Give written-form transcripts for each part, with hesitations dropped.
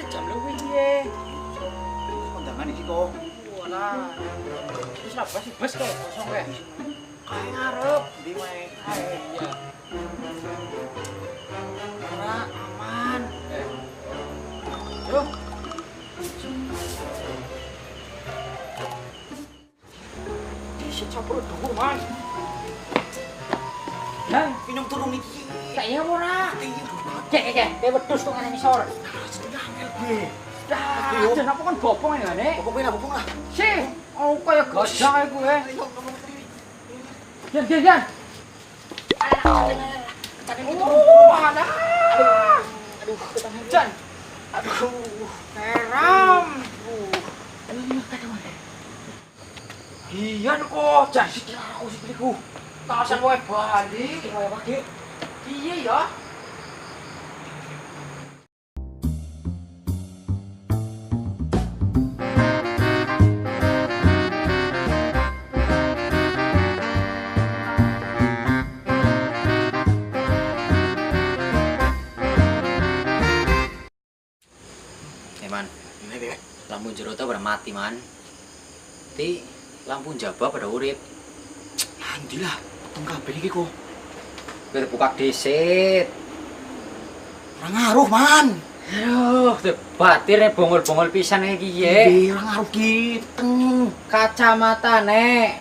sejam lebih piye? Kondangan iki kok. Walah. Wis ra bas kok kosong wae. Kae ngarep ndi wae. Ae iya. Ora aman. Yuk. Si campur dhuwur, Mas. Nah, Minum turun iki. kayaknya ora. Cek, wedhus kok ngene ngisor. Dah, jeneng apa kan bopong ya ngene. Bopong lah. Si, oh kaya gajah ae kuwe. Jan. Mana? Aduh, Jan. Aduh, heram. Iya kok, jan sik aku sikliku. Tasan wae balik, wae wae. Iya ya. Man, lampu jero ta pada mati man. Ti lampu jaba pada urip. Alhamdulillah, potong kabel iki kok. Kowe buka dhisik. Ora ngaruh, Man. Aduh, batirnya bongol-bongol pisan iki ye. Ora ngaruh kiteng. Kacamatane.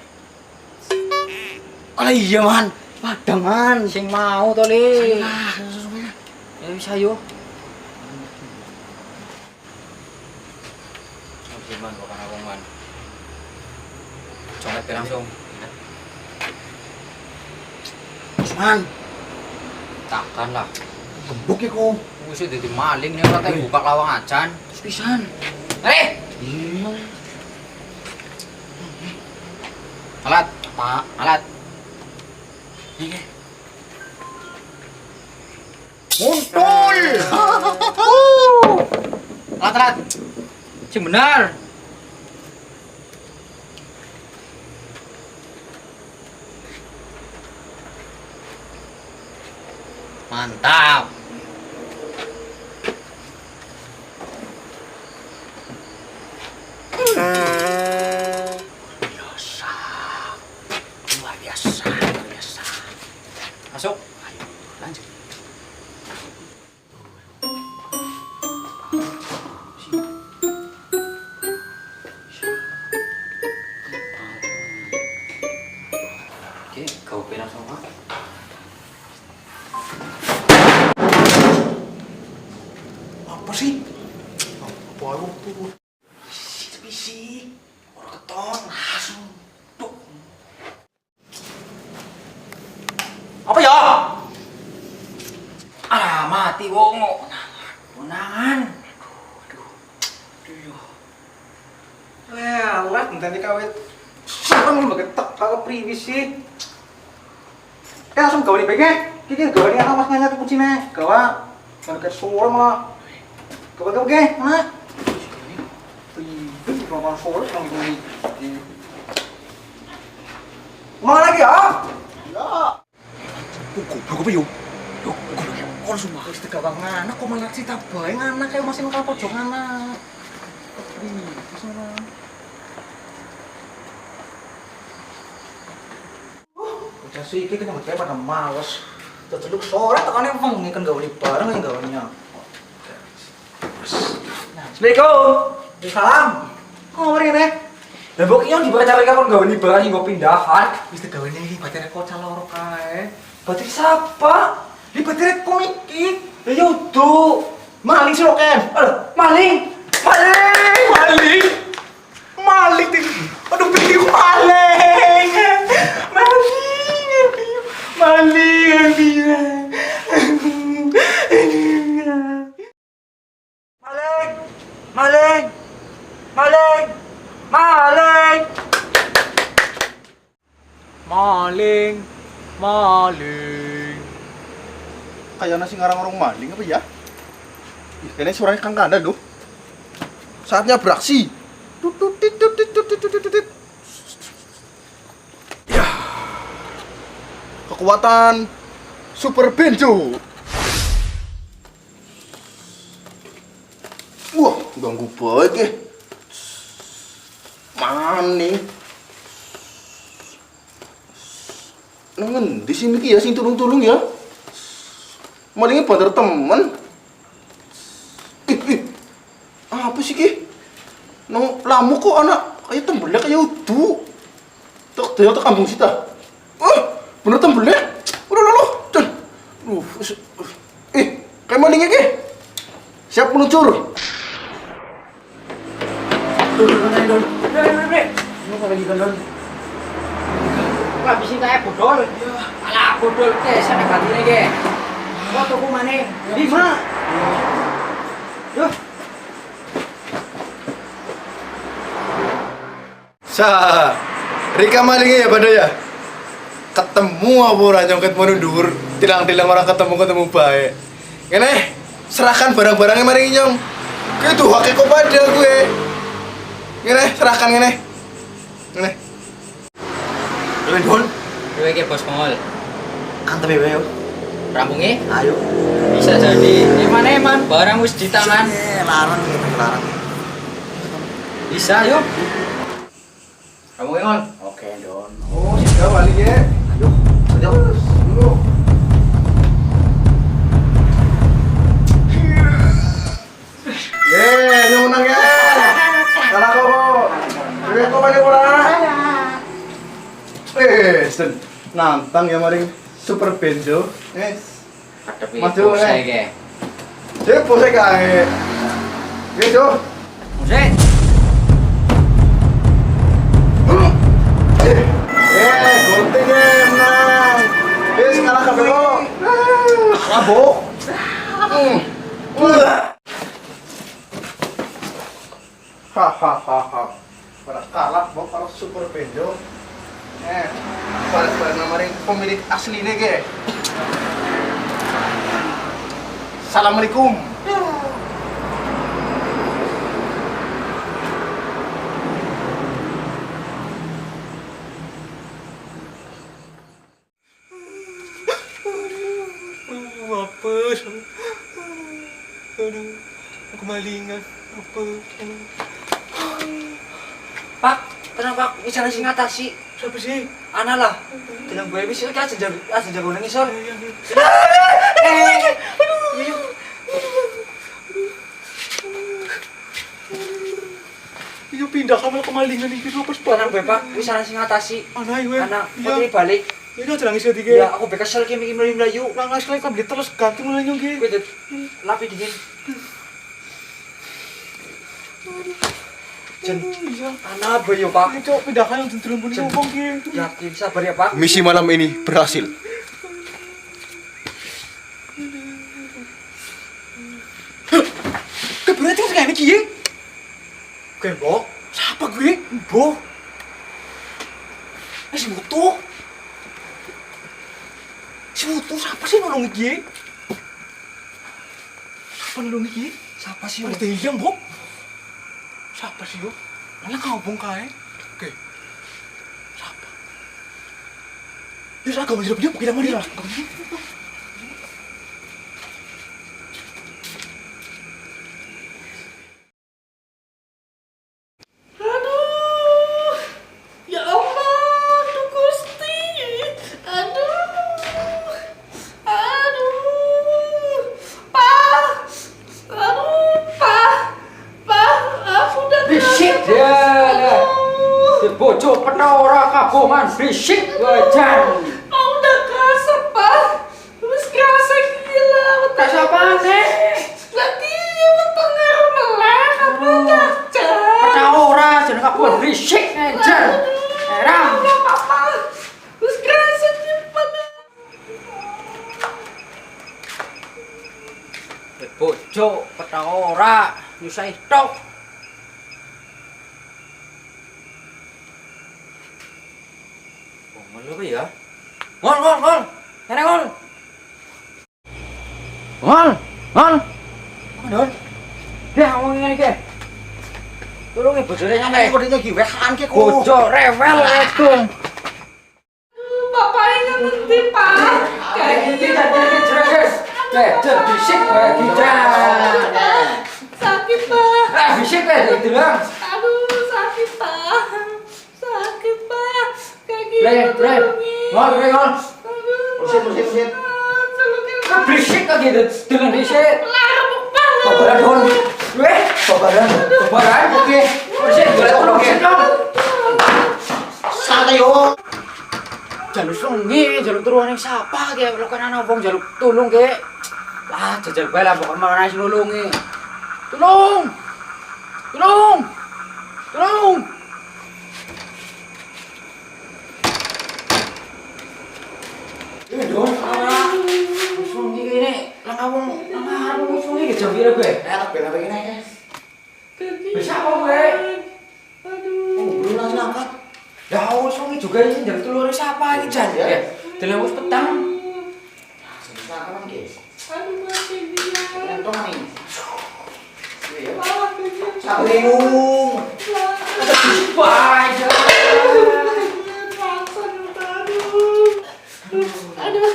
Alah iya, Man. Padang, Man. Sing mau to, Li. Lah, Ya wis ayo. Man, bukan aku man. Coret langsung. Man. Takkan lah. Gembuk iki kok. Wis dadi maling nek ora tak buka lawang acan. Pisan. Iya. Alat, Pak. Alat. Iki. Muntul. Alat. Sing bener. Mantap. Biasa. Luar biasa. Masuk. Ayo, lanjut. Oke, kau pindah sama. Apa sih? Apa aku tuh? Bisik. Orang keton langsung. Tuh. Apa ya? Ah, mati wong. Unangan. Lelet nanti kawit. Sampai lu ketek kalau priwis sih. Langsung gawe nih bege. Kiki gawe nih awas nganya tuh kucine. Gawa. Kan kayak suara malah. Gawe ge, mana? Itu kalau suara yang ini. Mana lagi ya? Ya. Buku apa yuk? Yuk, buku lagi. Kalau semua harus tegawang anak, kok malah cerita bae anak kayak masih ngakal pojok anak. Di sana. Udah sih, kita nggak pada males. Terceluk sore, tekannya wengi kan gawe bareng yang gawenya. Assalamualaikum. Salam. Kok ngomongin deh? Lah mbok iki dibaca rek kon gawe bareng nggo pindahan. Wis gawe iki batere kocak loro kae. Batere siapa? Di batere komiki. Lah yo do. Maling sih lo Ken. Aduh, maling. Maling ting. Aduh, pilih maling. Maling. Kayak nasi ngarang orang maling apa ya? Ih, kayaknya suaranya Kang Kanda loh. Saatnya beraksi. Ya. Kekuatan Super Benjo. Ganggu baik ya. Mani. Nengen di sini ki ya sing tulung-tulung ya. Malingnya bandar temen. Apa sih ki? Nang lamu kok anak kayak tembelak kayak udu. Tok dia tok kampung sita. Bener tembelak. Loh. Kayak malingnya ki. Siap meluncur. Ini kalau lagi Don. Habisin kayak bodol. Alah bodol ke sana gantinya ke. Kok tuku maneh? 5. Yo. Sah, Rika malingnya ya pada ya. Ketemu apa orang nyongket menundur, tilang-tilang orang ketemu baik. Ngene, serahkan barang-barangnya mari nyong. Itu hakik kok pada gue. Ngene, serahkan ngene. Ngene. Don. Kowe iki bos Mongol. Antep ya, yo. Rampungnya Ayo. bisa jadi. Di mana man? Barang wis di tangan. Larang gitu, larang. Bisa yuk. Rampungnya Mongol. Oke, Don. Oh, sudah malingnya. Ayo. Dulu. Ini menang ya. Kalah kok. Ini kok mana bola? Sen. Nantang ya maring Super Benjo. Tapi Maju, saya ke. Dia pose kae. Gitu. Muset. Gunting menang. Kalah kabeh kok. Rabok. Hahaha. Pada kalah bok kalau Super Benjo. Pada namarin pemilik aslinya ke. Assalamualaikum. Apa? Aduh, kemalingan. Apa? Pak, tenang Pak, bisa nasi ngatasi. Siapa sih? Ana lah. Dengan gue bisa aja jago nang isor. Iya pindah kamar kemalingan ini apa sih? Tenang gue Pak, bisa nasi ngatasi. Anak gue. Anak, putri balik. Ini aja nangis ya tiga. Ya, aku bekasal kayak mikir melayu. Nangis lagi kan beli terus ganti mulai nyongki. Gue tuh lapi dingin. Jen, anak bayu Pak. Ini coba pindahkan yang cenderung pun ngomong ki. Yakin sabar ya Pak. Misi malam ini berhasil. Berarti kan ini ki. Gue mbok. Siapa gue? Mbok. Si Mutu. Si Mutu siapa sih nolong ki? Siapa nolong ki? Siapa sih? Ada yang bok. Siapa sih yuk? Mana kampung kae? Oke. Siapa? Ya agak masih dia kita mari lah. Aduh, ya Allah, tuh Gusti, aduh, Pak, aku udah Berisik dia. Si bocok penora kabongan berisik wajan. Aku udah kerasa, Pak, terus kerasa gila, Kerasa apaan nih? berarti berpengaruh melek, apa ngaca? Penora jeneng kabongan berisik wajan. Heran. Papa, terus kerasa cepat. Bocok penora nyusai tok. Ngol apa ya? Ngol. Nenek ngol. Ngol. Ngol. Dia ngomong ngene iki. Tulungi bojone nyampe. Kok dia ki wehan ki Bocok rewel itu. Bapak yang ngerti, Pak. Kayak Iki jadi jeres. Jadi bisik wae kita. sakit, Pak. bisik kayak gitu lah. Aduh, sakit Pak. Sakit Pak. Kaki Bre, ngol. Aduh. Musim. Kan bisik kayak gitu, dengan bisik. Larut banget. Babaran hon. Babaran. Oke. Bisik, tolong bisik dong. Santai yo. Jaluk sungi, jaluk turunan siapa ge lo kan ana wong jaluk tulung ge. Lah jajal bae lah pokoke mana sing nulungi. Tulung. Don, sungi gini, lah kamu sungi ge jam pira gue? Bela begini ya. Bisa apa gue? Aduh. Belum langsung angkat. Ya sungi juga ini jaluk tulung siapa ini Jan? Ya. Dilewus petang. Bisa kapan guys? Aduh, masih dia. Entong nih. Pak, kejadian. Sabriung. Baja. Aduh.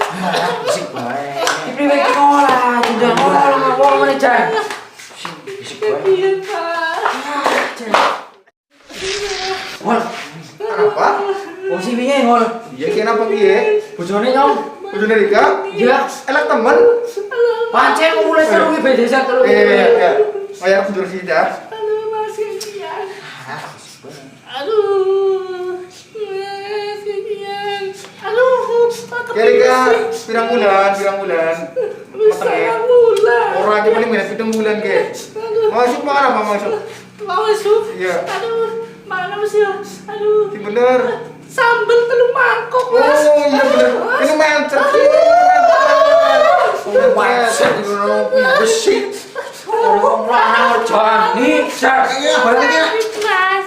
Bisik bae. Priwe ki ngolah, tidak ngolah mana Jan? Bisik bae. Kejadian, Pak. Ngol, Kenapa? wong si wingi ngol. Iya kenapa piye? Bojone nyong. Udah Rika? Ya, Elak temen. pancen mulai seru ki beda sak telu. Iya. Kayak aku terus dah. Aduh, masih dia. Aduh. Kejadian. Aduh. Rika, pirang bulan. Setengah bulan. Orang aja paling minat 7 bulan ke. Masuk makan apa masuk? Masuk. Iya. Aduh, mana masih? Aduh. Ini bener. Sambel telur mangkok, Mas. Oh iya bener. Ini mencet. Mencet. Besi. Wong lanang jani, sak. Balik ya. Mas.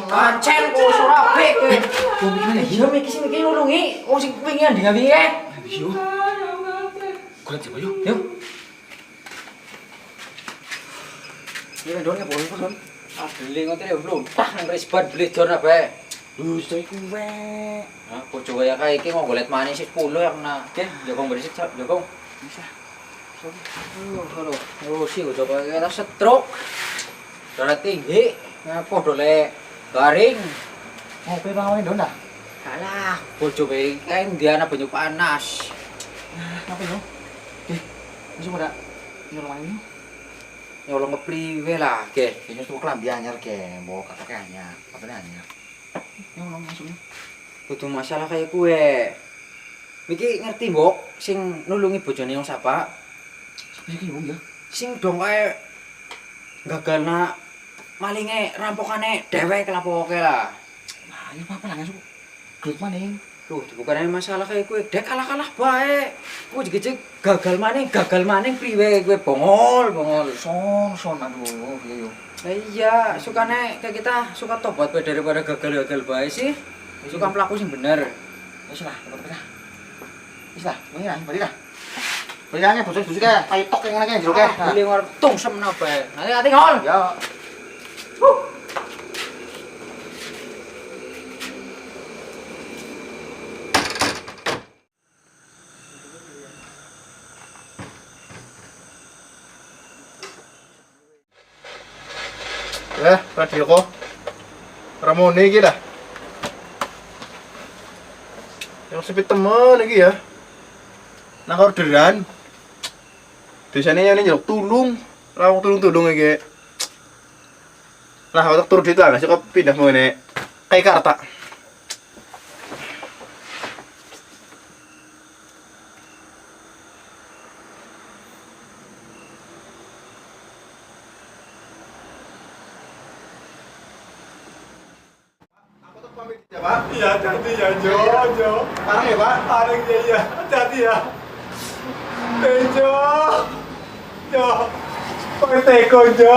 Pancen kok surapik. Wong iki iya mikir sing iki nulungi, wong sing wingi ndinga wingi. Yo. Kulit coba yuk. Yuk. Ini don apa don? Beli ngoten ya belum. Tah nang resbat beli don apa? Saya kuwe. Nah, bojo kaya kae iki nggo golet manis 10 ya kena. Oke, jogong berisik, jogong. Bisa. Halo. Oh, sih coba kita stroke. Darah tinggi, podo le garing. Ngopi bangun dona. Alah, bojo bae kae ndiana banyu panas. Ngapain lo? Masuk pada nyolong ini. Nyolong kepriwe lah, ge. Kayaknya tuh kelambi anyar ke, bawa kakek anyar, apa anyar? Nyolong masuknya. Kudu masalah kayak kue. Miki ngerti, Mbok, sing nulungi bojone yang sapa? Siapa sih ibu ya? Sing dong kae gagalna malinge rampokane dhewek lapoke lah. Nah, ini apa lah ngasuk? Gelut maning. Loh, bukannya masalah kayak kue, dek kalah-kalah bae. Kue jek gagal maning priwe kue bongol. Son, aduh, iya yo. Iya, sukane kayak kita suka tobat bae daripada gagal bae sih. Suka pelaku sing bener. Wis lah, kita. Wis lah, wingi lah, balik lah. Balikannya busuk-busuk ya, kayak tok yang ngene jero ke. Beli ngor tung semena bae. Hati-hati ngol. Ya. Radio ko. Ramone iki lah. Yang sepit temen iki ya. Nang orderan. Biasanya yang njaluk tulung. Lah tulung iki. Lah aku tur dit lah, kok pindah mene. Kayak karta. Ya, Pak? Iya, hati ya, Jo. Parang ya, Pak? Parang ya. Hati ya. Jo. Pakai teko, Jo.